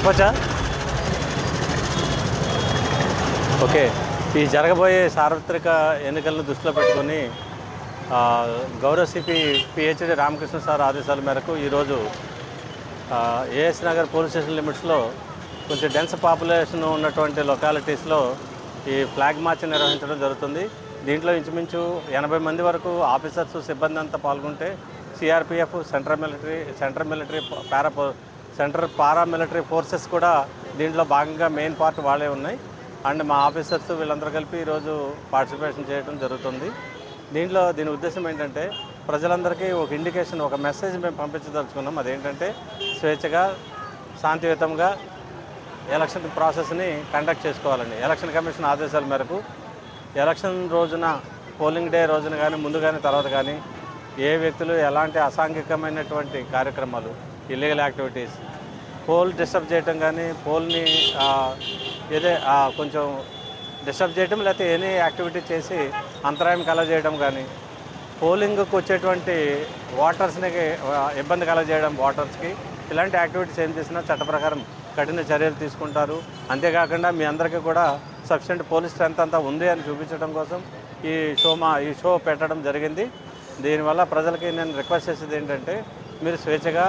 చెప్పచ్చా? Okay. ఈ జరగబోయే సార్వత్రిక ఎన్నికలను దృష్టిలో పెట్టుకొని గౌరవ సిపి పిహెచ్డి రామకృష్ణ సార్ ఆదేశాల మేరకు ఈరోజు ఏఎస్ నగర్ పోలీస్ స్టేషన్ లిమిట్స్లో కొంచెం డెన్స్ పాపులేషన్ ఉన్నటువంటి లొకాలిటీస్లో ఈ ఫ్లాగ్ మార్చ్ నిర్వహించడం జరుగుతుంది. దీంట్లో ఇంచుమించు 80 మంది వరకు ఆఫీసర్స్ సిబ్బంది అంతా పాల్గొంటే సిఆర్పిఎఫ్, సెంట్రల్ పారామిలిటరీ ఫోర్సెస్ కూడా దీంట్లో భాగంగా మెయిన్ పార్ట్ వాళ్ళే ఉన్నాయి. అండ్ మా ఆఫీసర్స్ వీళ్ళందరూ కలిపి ఈరోజు పార్టిసిపేషన్ చేయడం జరుగుతుంది. దీని ఉద్దేశం ఏంటంటే ప్రజలందరికీ ఒక ఇండికేషన్, ఒక మెసేజ్ మేము పంపించదలుచుకున్నాం. అదేంటంటే స్వేచ్ఛగా, శాంతియుతంగా ఎలక్షన్ ప్రాసెస్ని కండక్ట్ చేసుకోవాలండి. ఎలక్షన్ కమిషన్ ఆదేశాల మేరకు ఎలక్షన్ రోజున, పోలింగ్ డే రోజున కానీ, ముందు కానీ, తర్వాత కానీ ఏ వ్యక్తులు ఎలాంటి అసాంఘికమైనటువంటి కార్యక్రమాలు, ఇల్లీగల్ యాక్టివిటీస్, పోల్ డిస్టర్బ్ చేయటం కానీ, పోల్ని కొంచెం డిస్టర్బ్ చేయడం, లేకపోతే ఎనీ యాక్టివిటీ చేసి అంతరాయం కలగజేయడం కానీ, పోలింగ్కి వచ్చేటువంటి ఓటర్స్ని ఇబ్బంది కలగజేయడం, ఓటర్స్కి ఇలాంటి యాక్టివిటీస్ ఏం చేసినా చట్ట ప్రకారం కఠిన చర్యలు తీసుకుంటారు. అంతేకాకుండా మీ అందరికీ కూడా సఫిషియెంట్ పోలీస్ స్ట్రెంత్ అంతా ఉంది అని చూపించడం కోసం ఈ షో పెట్టడం జరిగింది. దీనివల్ల ప్రజలకి నేను రిక్వెస్ట్ చేసేది ఏంటంటే మీరు స్వేచ్ఛగా,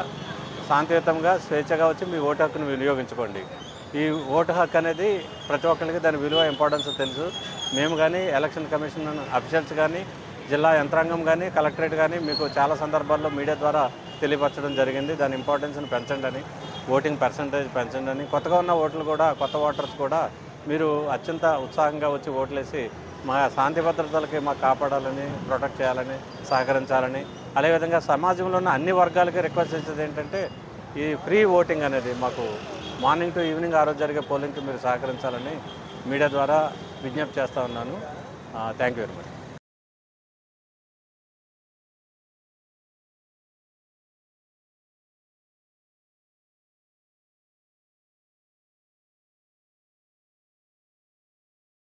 శాంతియుతంగా, స్వేచ్ఛగా వచ్చి మీ ఓటు హక్కును వినియోగించుకోండి. ఈ ఓటు హక్కు అనేది ప్రతి ఒక్కరికి దాని విలువ, ఇంపార్టెన్స్ తెలుసు. మేము కానీ, ఎలక్షన్ కమిషన్ అఫీషియల్స్ కానీ, జిల్లా యంత్రాంగం కానీ, కలెక్టరేట్ కానీ మీకు చాలా సందర్భాల్లో మీడియా ద్వారా తెలియపరచడం జరిగింది. దాని ఇంపార్టెన్స్ని పెంచండి అని, ఓటింగ్ పర్సంటేజ్ పెంచండి అని, కొత్తగా ఉన్న కొత్త ఓటర్స్ కూడా మీరు అత్యంత ఉత్సాహంగా వచ్చి ఓట్లేసి మా శాంతి భద్రతలకి మాకు కాపాడాలని, ప్రొటెక్ట్ చేయాలని, సహకరించాలని, అదేవిధంగా సమాజంలో ఉన్న అన్ని వర్గాలకి రిక్వెస్ట్ చేసేది ఏంటంటే ఈ ఫ్రీ ఓటింగ్ అనేది మాకు మార్నింగ్ టు ఈవినింగ్ ఆ రోజు జరిగే పోలింగ్కి మీరు సహకరించాలని మీడియా ద్వారా విజ్ఞప్తి చేస్తూ ఉన్నాను. Thank you very much.